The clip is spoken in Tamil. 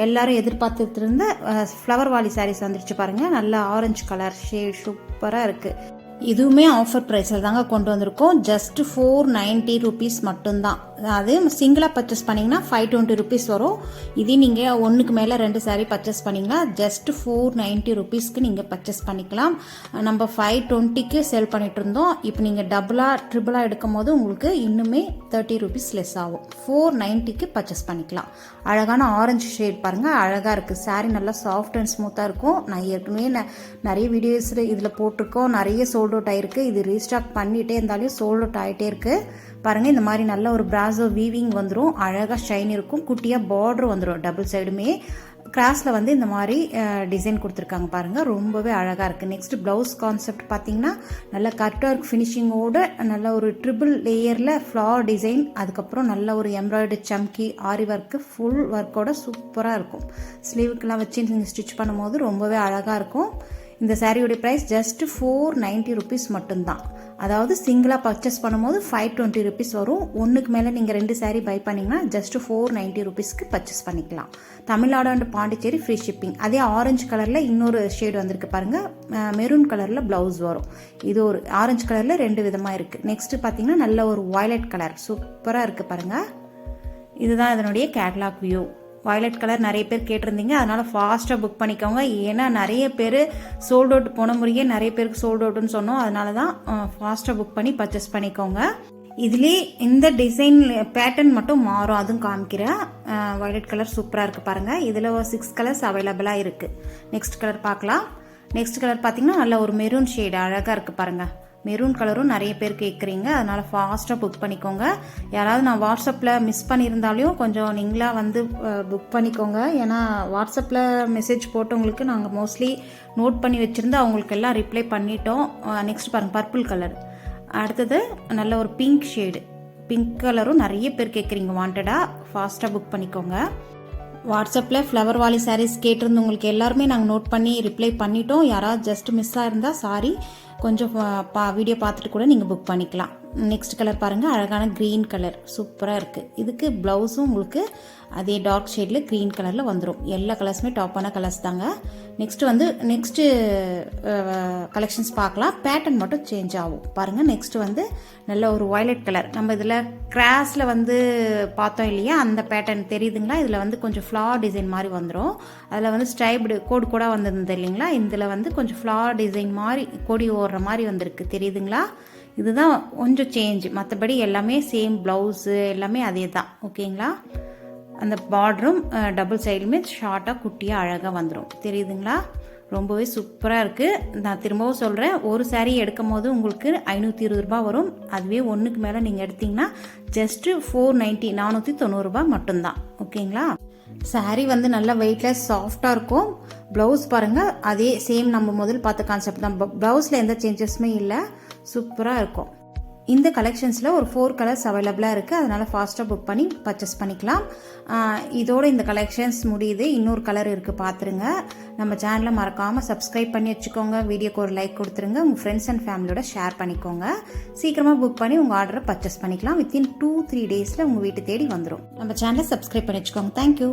எல்லோரும் எதிர்பார்த்துட்டு இருந்த ஃப்ளவர் வாலி சாரீஸ் வந்துடுச்சு பாருங்கள். நல்ல ஆரஞ்சு கலர் ஷேட் சூப்பராக இருக்குது. இதுவுமே ஆஃபர் ப்ரைஸில் தாங்க கொண்டு வந்திருக்கோம். ஜஸ்ட் 490 rupees மட்டும்தான். அது சிங்கிளாக பர்ச்சேஸ் பண்ணிங்கன்னா 520 rupees வரும். இதே நீங்கள் ஒன்றுக்கு மேலே 2 saree பர்ச்சேஸ் பண்ணிங்கன்னா ஜஸ்ட் 490 rupeesக்கு நீங்கள் பர்ச்சேஸ் பண்ணிக்கலாம். நம்ம 520க்கு சேல் பண்ணிட்டு இருந்தோம். இப்போ நீங்கள் ட்ரிபிளாக எடுக்கும் போது உங்களுக்கு இன்னுமே 30 rupees லெஸ் ஆகும். 490க்கு பர்ச்சேஸ் பண்ணிக்கலாம். அழகான ஆரஞ்சு ஷேட் பாருங்கள், அழகாக இருக்குது. saree நல்லா சாஃப்ட் அண்ட் ஸ்மூத்தாக இருக்கும். நான் ஏற்கனவே நிறைய வீடியோஸ் இதில் போட்டிருக்கோம். நிறைய சோல்ட் அவுட் ஆயிருக்கு. இது ரீஸ்டாக் பண்ணிகிட்டே இருந்தாலும் சோல்ட் அவுட் ஆகிட்டே இருக்குது பாருங்கள். இந்த மாதிரி நல்ல ஒரு பிராசோ வீவிங் வந்துடும். அழகாக ஷைன் இருக்கும். குட்டியாக பார்டர் வந்துடும். டபுள் சைடுமே கிராஸில் வந்து இந்த மாதிரி டிசைன் கொடுத்துருக்காங்க பாருங்கள். ரொம்பவே அழகாக இருக்குது. நெக்ஸ்ட் ப்ளவுஸ் கான்செப்ட் பார்த்தீங்கன்னா நல்ல கட் ஒர்க் ஃபினிஷிங்கோடு நல்ல ஒரு ட்ரிபிள் லேயரில் ஃப்ளார் டிசைன், அதுக்கப்புறம் நல்ல ஒரு எம்ப்ராய்டரி சம்கி ஆரி ஒர்க்கு ஃபுல் ஒர்க்கோட சூப்பராக இருக்கும். ஸ்லீவுக்கெல்லாம் வச்சு நீங்கள் ஸ்டிச் பண்ணும்போது ரொம்பவே அழகாக இருக்கும். இந்த சாரியோடைய ப்ரைஸ் ஜஸ்ட் 490 rupees மட்டும்தான். அதாவது சிங்கிளாக பர்ச்சேஸ் பண்ணும்போது 520 rupees வரும். ஒன்றுக்கு மேலே நீங்கள் 2 saree பை பண்ணிங்கன்னா ஜஸ்ட் 490 rupeesக்கு பர்ச்சேஸ் பண்ணிக்கலாம். Tamil Nadu and Pondicherry free shipping. அதே ஆரஞ்சு கலரில் இன்னொரு ஷேட் வந்திருக்கு பாருங்கள். மெரூன் கலரில் ப்ளவுஸ் வரும். இது ஒரு ஆரஞ்சு கலரில் 2 விதமாக இருக்குது. நெக்ஸ்ட்டு பார்த்தீங்கன்னா நல்ல ஒரு வயலட் கலர் சூப்பராக இருக்குது பாருங்கள். இதுதான் இதனுடைய கேட்லாக் வியூ. வயலட் கலர் நிறைய பேர் கேட்டிருந்தீங்க, அதனால் ஃபாஸ்ட்டாக புக் பண்ணிக்கோங்க. ஏன்னா நிறைய பேர் சோல்ட் அவுட் போன முறையே நிறைய பேருக்கு சோல்ட் அவுட்னு சொன்னோம். அதனால தான் ஃபாஸ்ட்டாக புக் பண்ணி பர்ச்சேஸ் பண்ணிக்கோங்க. இதுலேயே இந்த டிசைன் பேட்டர்ன் மட்டும் மாறும், அதுவும் காமிக்கிறேன். வயலட் கலர் சூப்பராக இருக்குது பாருங்கள். இதில் 6 கலர்ஸ் அவைலபிளாக இருக்குது. நெக்ஸ்ட் கலர் பார்க்கலாம். நெக்ஸ்ட் கலர் பார்த்தீங்கன்னா நல்ல ஒரு மெரூன் ஷேடு அழகாக இருக்குது பாருங்கள். மெரூன் கலரும் நிறைய பேர் கேட்குறீங்க, அதனால் ஃபாஸ்ட்டாக புக் பண்ணிக்கோங்க. யாராவது நான் வாட்ஸ்அப்பில் மிஸ் பண்ணியிருந்தாலையும் கொஞ்சம் நீங்களாக வந்து புக் பண்ணிக்கோங்க. ஏன்னா வாட்ஸ்அப்பில் மெசேஜ் போட்டவங்களுக்கு நாங்கள் மோஸ்ட்லி நோட் பண்ணி வச்சுருந்து அவங்களுக்கு எல்லாம் ரிப்ளை பண்ணிட்டோம். நெக்ஸ்ட் பாருங்கள் பர்பிள் கலர். அடுத்தது நல்ல ஒரு பிங்க் ஷேடு. பிங்க் கலரும் நிறைய பேர் கேட்குறீங்க வாண்டடாக. ஃபாஸ்ட்டாக புக் பண்ணிக்கோங்க. வாட்ஸ்அப்பில் ஃப்ளவர் வாலி சாரீஸ் கேட்டிருந்தவங்களுக்கு எல்லாருமே நாங்கள் நோட் பண்ணி ரிப்ளை பண்ணிட்டோம். யாராவது ஜஸ்ட் மிஸ் ஆகிருந்தால் சாரி, கொஞ்சம் வீடியோ பார்த்துட்டு கூட நீங்கள் புக் பண்ணிக்கலாம். நெக்ஸ்ட் கலர் பாருங்கள், அழகான க்ரீன் கலர் சூப்பராக இருக்குது. இதுக்கு ப்ளவுஸும் உங்களுக்கு அதே டார்க் ஷேடில் க்ரீன் கலரில் வந்துடும். எல்லா கலர்ஸுமே டாப்பான கலர்ஸ் தாங்க. நெக்ஸ்ட்டு கலெக்ஷன்ஸ் பார்க்கலாம். பேட்டர்ன் மட்டும் சேஞ்ச் ஆகும் பாருங்கள். நெக்ஸ்ட்டு வந்து நல்ல ஒரு வயலட் கலர். நம்ம இதில் கிராஸில் வந்து பார்த்தோம் இல்லையா, அந்த பேட்டர்ன் தெரியுதுங்களா? இதில் வந்து கொஞ்சம் ஃப்ளார் டிசைன் மாதிரி வந்துடும். அதில் வந்து ஸ்டைப்டு கோடு வந்திருந்தது இல்லைங்களா? இதில் வந்து கொஞ்சம் ஃப்ளார் டிசைன் மாதிரி கொடி ஓடுற மாதிரி வந்திருக்கு, தெரியுதுங்களா? இதுதான் கொஞ்சம் சேஞ்ச். மற்றபடி எல்லாமே சேம். ப்ளவுஸு எல்லாமே அதே தான். ஓகேங்களா? அந்த பார்டரும் டபுள் சைடுமே ஷார்ட்டாக குட்டியாக அழகாக வந்துடும், தெரியுதுங்களா? ரொம்பவே சூப்பராக இருக்குது. நான் திரும்பவும் சொல்கிறேன், ஒரு சாரீ எடுக்கும் போது உங்களுக்கு 520 ரூபா வரும். அதுவே ஒன்றுக்கு மேலே நீங்கள் எடுத்திங்கன்னா ஜஸ்ட்டு 490 490 ரூபா மட்டும்தான். ஓகேங்களா? சாரீ வந்து நல்லா வெயிட்லெஸ் சாஃப்டாக இருக்கும். ப்ளவுஸ் பாருங்கள், அதே சேம் நம்ம முதல் பார்த்த கான்செப்ட் தான். ப்ளவுஸில் எந்த சேஞ்சஸுமே இல்லை. சூப்பராக இருக்கும். இந்த கலெக்ஷன்ஸில் ஒரு 4 கலர்ஸ் அவைலபிளாக இருக்குது. அதனால் ஃபாஸ்ட்டாக புக் பண்ணி பர்ச்சேஸ் பண்ணிக்கலாம். இதோட இந்த கலெக்ஷன்ஸ் முடியுது. இன்னொரு கலர் இருக்குது, பார்த்துருங்க. நம்ம சேனலை மறக்காமல் சப்ஸ்கிரைப் பண்ணி வச்சுக்கோங்க. வீடியோக்கு ஒரு லைக் கொடுத்துருங்க. உங்கள் ஃப்ரெண்ட்ஸ் அண்ட் ஃபேமிலியோட ஷேர் பண்ணிக்கோங்க. சீக்கிரமாக புக் பண்ணி உங்கள் ஆர்டரை பர்ச்சேஸ் பண்ணிக்கலாம். வித்தின் 2-3 டேஸில் உங்கள் வீட்டு தேடி வந்துடும். நம்ம சேனலை சப்ஸ்கிரைப் பண்ணி வச்சுக்கோங்க. தேங்க்யூ.